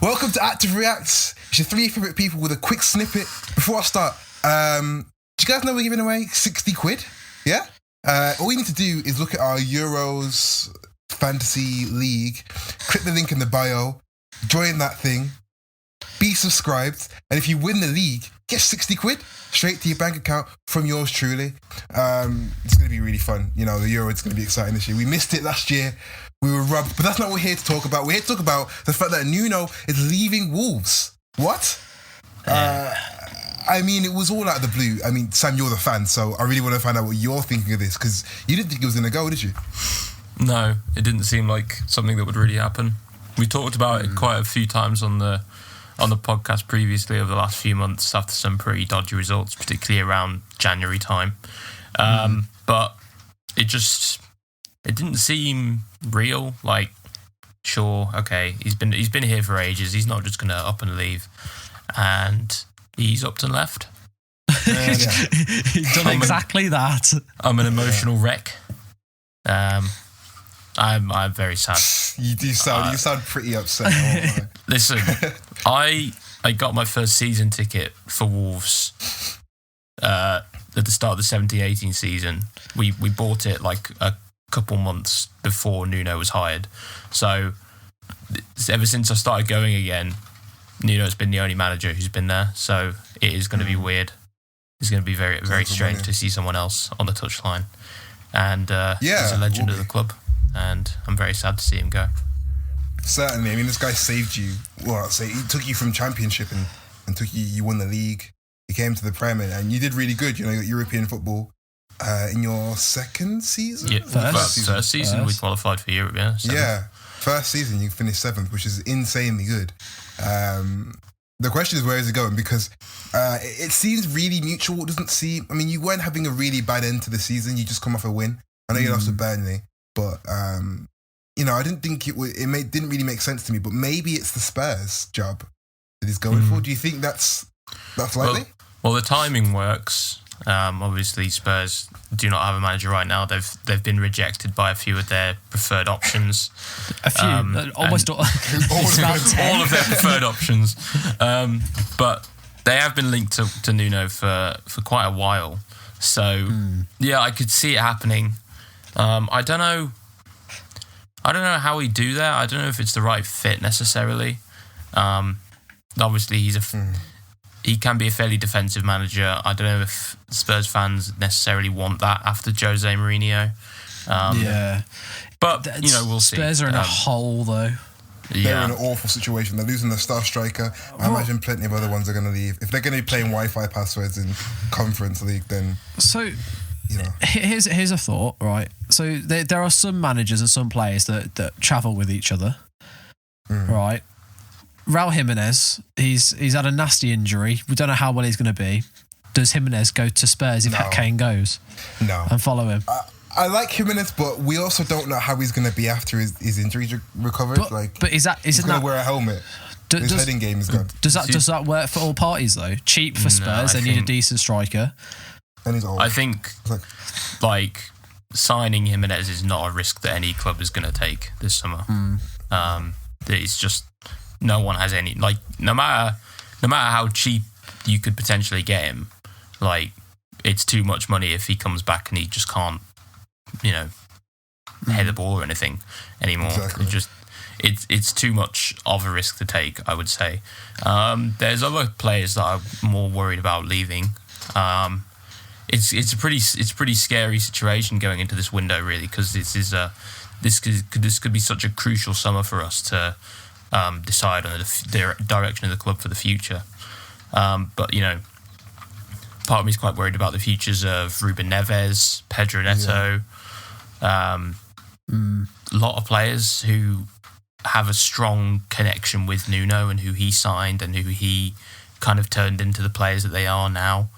Welcome to Active Reacts. It's your three favourite people with a quick snippet. Before I start, do you guys know we're giving away 60 quid? Yeah? All you need to do is look at our Euros Fantasy League, click the link in the bio, join that thing, be subscribed, and if you win the league, get 60 quid straight to your bank account from yours truly. It's going to be really fun. You know, the Euro is going to be exciting this year. We missed it last year. We were robbed, but that's not what we're here to talk about. We're here to talk about the fact that Nuno is leaving Wolves. What? I mean, it was all out of the blue. I mean, Sam, you're the fan, so I really want to find out what you're thinking of this, because you didn't think it was going to go, did you? No, it didn't seem like something that would really happen. We talked about it quite a few times on the podcast previously over the last few months after some pretty dodgy results, particularly around January time. But it didn't seem real. Like, sure, okay, he's been here for ages. He's not just going to up and leave. And he's upped and left. He's done exactly that. I'm an emotional wreck. I'm very sad. You sound pretty upset. Listen, I got my first season ticket for Wolves at the start of the 17-18 season. We bought it like a couple months before Nuno was hired. So ever since I started going again, Nuno's been the only manager who's been there. So it is going to be weird. It's going to be very, very strange to see someone else on the touchline. And he's a legend of the club. And I'm very sad to see him go. Certainly. I mean, this guy saved you. Well, so he took you from Championship and took you won the league. You came to the Premier and you did really good. You know, you got European football in your second season? Yeah, first season we qualified for Europe, yeah. Yeah, first season you finished 7th, which is insanely good. The question is, where is it going? Because it seems really mutual. It doesn't seem... I mean, you weren't having a really bad end to the season. You just come off a win. I know you lost to Burnley, but... you know, I didn't think didn't really make sense to me, but maybe it's the Spurs job that he's going for. Do you think that's likely? Well, the timing works. Obviously, Spurs do not have a manager right now. They've been rejected by a few of their preferred options. A few, almost all. All of their preferred options. But they have been linked to Nuno for quite a while. So yeah, I could see it happening. I don't know how he'd do that. I don't know if it's the right fit necessarily. Obviously, he can be a fairly defensive manager. I don't know if Spurs fans necessarily want that after Jose Mourinho. But we'll see. Spurs are in a hole though. They're in an awful situation. They're losing their star striker. I imagine plenty of other ones are going to leave. If they're going to be playing Wi-Fi passwords in Conference League, then... So... You know. Here's a thought, right? So there are some managers and some players that travel with each other, right? Raul Jimenez, he's had a nasty injury. We don't know how well he's going to be. Does Jimenez go to Spurs if Kane goes? No. And follow him? I like Jimenez, but we also don't know how he's going to be after his injury recovers. But he's going to wear a helmet. His heading game is gone. Does that work for all parties though? Cheap for Spurs. They need a decent striker. And he's old. I think like signing Jimenez is not a risk that any club is going to take this summer. It's just no one has any, like, no matter how cheap you could potentially get him, like, it's too much money if he comes back and he just can't, head the ball or anything anymore. Exactly. It's too much of a risk to take, I would say. There's other players that I'm more worried about leaving. It's a pretty scary situation going into this window, really, because this could be such a crucial summer for us to decide on the direction of the club for the future. But part of me is quite worried about the futures of Ruben Neves, Pedro Neto, a lot of players who have a strong connection with Nuno and who he signed and who he kind of turned into the players that they are now.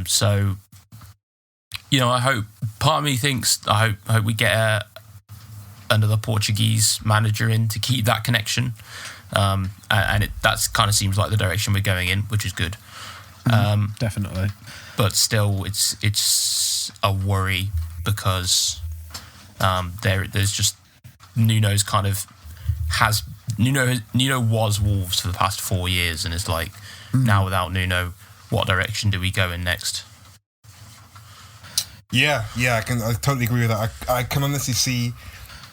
So, I hope, part of me thinks, I hope we get another Portuguese manager in to keep that connection. And that kind of seems like the direction we're going in, which is good. Definitely. But still, it's a worry because there's just Nuno's kind of has Nuno was Wolves for the past 4 years, and it's like now without Nuno, what direction do we go in next? Yeah, I totally agree with that. I can honestly see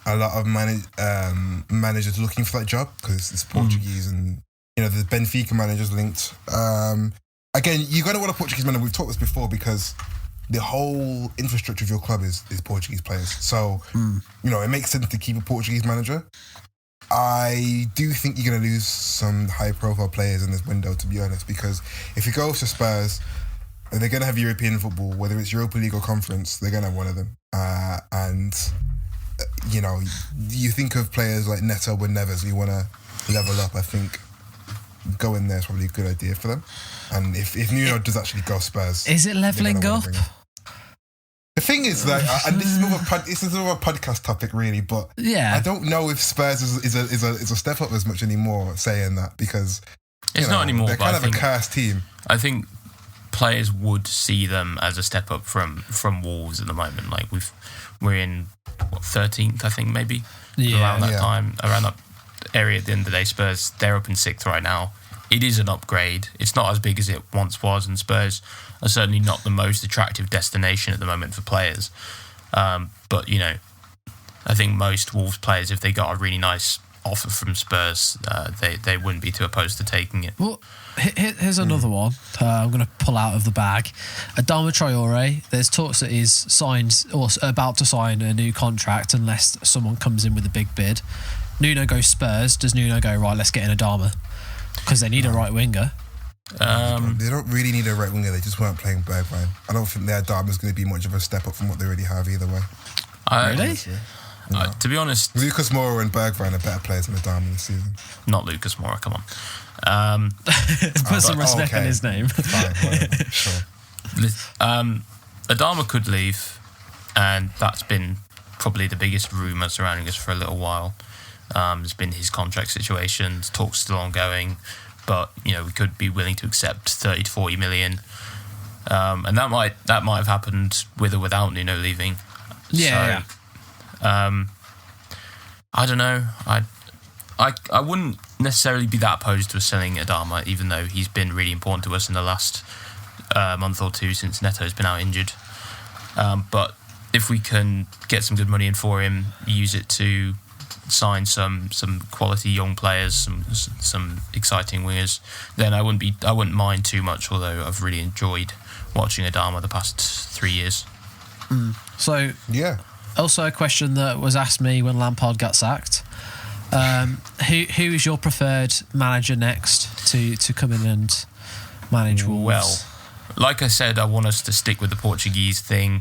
a lot of managers looking for that job because it's Portuguese, and the Benfica managers linked. Again, you're going to want a Portuguese manager. We've talked this before because the whole infrastructure of your club is Portuguese players. So, it makes sense to keep a Portuguese manager. I do think you're going to lose some high-profile players in this window, to be honest, because if you go to Spurs, they're going to have European football, whether it's Europa League or Conference, they're going to have one of them. You think of players like Neto and Neves, you want to level up, I think going there is probably a good idea for them. And if Nuno does actually go Spurs... Is it levelling up? The thing is, and this is more of a podcast topic, really, but I don't know if Spurs is a step up as much anymore saying that, because it's not anymore. They're kind of a cursed team. I think players would see them as a step up from Wolves at the moment. Like we're in 13th, I think, maybe around that time, around that area. At the end of the day, Spurs, they're up in 6th right now. It is an upgrade. It's not as big as it once was, and Spurs are certainly not the most attractive destination at the moment for players. But, I think most Wolves players, if they got a really nice offer from Spurs, they wouldn't be too opposed to taking it. Well, here's another one I'm going to pull out of the bag. Adama Traore, there's talks that he's signed or about to sign a new contract unless someone comes in with a big bid. Nuno goes Spurs. Does Nuno go, right, let's get in Adama? Because they need a right winger. They don't really need a right winger. They just weren't playing Bergwijn. I don't think their Adama is going to be much of a step up from what they already have either way. Really? To be honest, Lucas Moura and Bergwijn are better players than Adama this season. Not Lucas Moura, come on. Put some respect on his name. Fine, whatever, sure. Adama could leave, and that's been probably the biggest rumour surrounding us for a little while. There's been his contract situation, talks still ongoing, but we could be willing to accept 30 to 40 million, and that might have happened with or without Nuno leaving. Yeah. I don't know. I wouldn't necessarily be that opposed to selling Adama, even though he's been really important to us in the last month or two since Neto's been out injured. But if we can get some good money in for him, use it to sign some quality young players, some exciting wingers, then I wouldn't mind too much. Although I've really enjoyed watching Adama the past 3 years. So yeah. Also, a question that was asked me when Lampard got sacked: who is your preferred manager next to come in and manage Wolves? Well, like I said, I want us to stick with the Portuguese thing.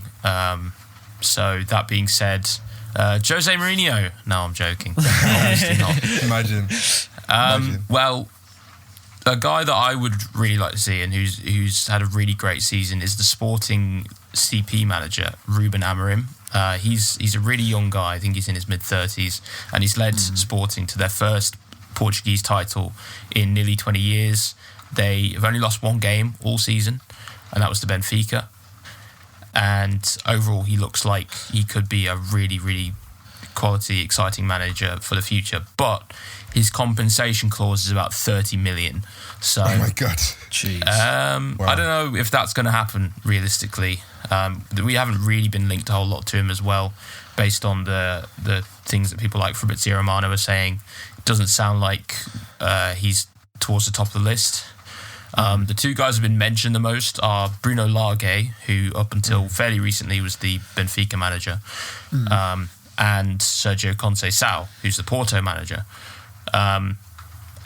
So that being said, Jose Mourinho. No, I'm joking. Obviously not. Imagine. Well, a guy that I would really like to see and who's had a really great season is the Sporting CP manager, Ruben Amorim. He's a really young guy. I think he's in his mid-30s, and he's led Sporting to their first Portuguese title in nearly 20 years. They have only lost one game all season, and that was to Benfica. And overall, he looks like he could be a really, really quality, exciting manager for the future. But his compensation clause is about 30 million. So, oh my God. Jeez. Wow. I don't know if that's going to happen realistically. We haven't really been linked a whole lot to him as well, based on the things that people like Fabrizio Romano are saying. It doesn't sound like he's towards the top of the list. The two guys who have been mentioned the most are Bruno Lage, who up until fairly recently was the Benfica manager, and Sergio Conceição, who's the Porto manager.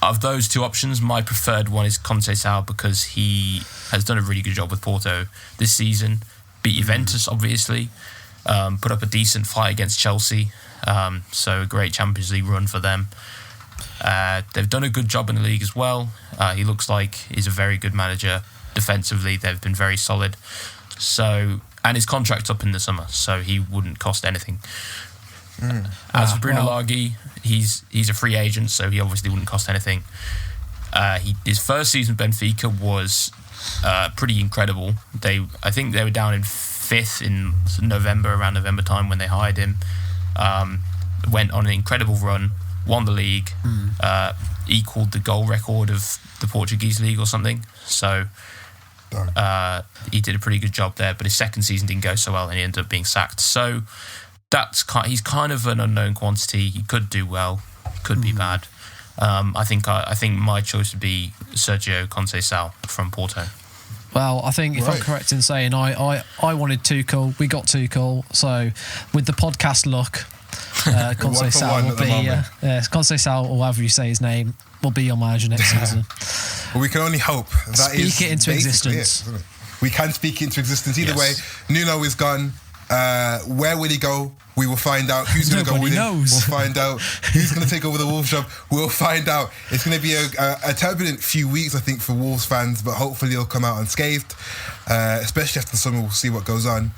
Of those two options, my preferred one is Conceição because he has done a really good job with Porto this season. Beat Juventus, obviously. Put up a decent fight against Chelsea. So a great Champions League run for them. They've done a good job in the league as well. He looks like he's a very good manager. Defensively, they've been very solid. So, and his contract's up in the summer, so he wouldn't cost anything. As for Bruno Lage, he's a free agent, so he obviously wouldn't cost anything. His first season at Benfica was pretty incredible. I think they were down in 5th in around November time when they hired him. Went on an incredible run, won the league, equalled the goal record of the Portuguese league or something. So he did a pretty good job there, but his second season didn't go so well and he ended up being sacked. So he's kind of an unknown quantity. He could do well, could be bad. I think my choice would be Sergio Conceição from Porto. Well, I think if I'm correct in saying I wanted Tuchel, we got Tuchel. So with the podcast luck, Conceição will be Conceição, or however you say his name, will be your manager next season. Well, we can only hope that speak it into existence. We can speak it into existence. Either way, Nuno is gone. Where will he go? We will find out. Who's going to go with him? We'll find out. Who's going to take over the Wolves job? We'll find out. It's going to be a turbulent few weeks, I think, for Wolves fans, but hopefully he'll come out unscathed, especially after the summer. We'll see what goes on.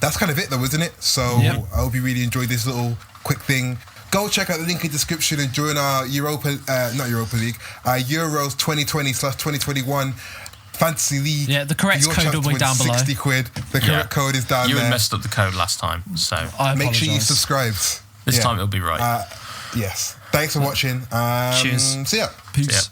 That's kind of it, though, isn't it? So I hope you really enjoyed this little quick thing. Go check out the link in the description and join our Euros 2020/2021 Fantasy League. Yeah, the correct code will be down below. 60 quid. The correct code is down there. You had messed up the code last time, so make sure you subscribe. This time it'll be right. Yes. Thanks for watching. Cheers. See ya. Peace.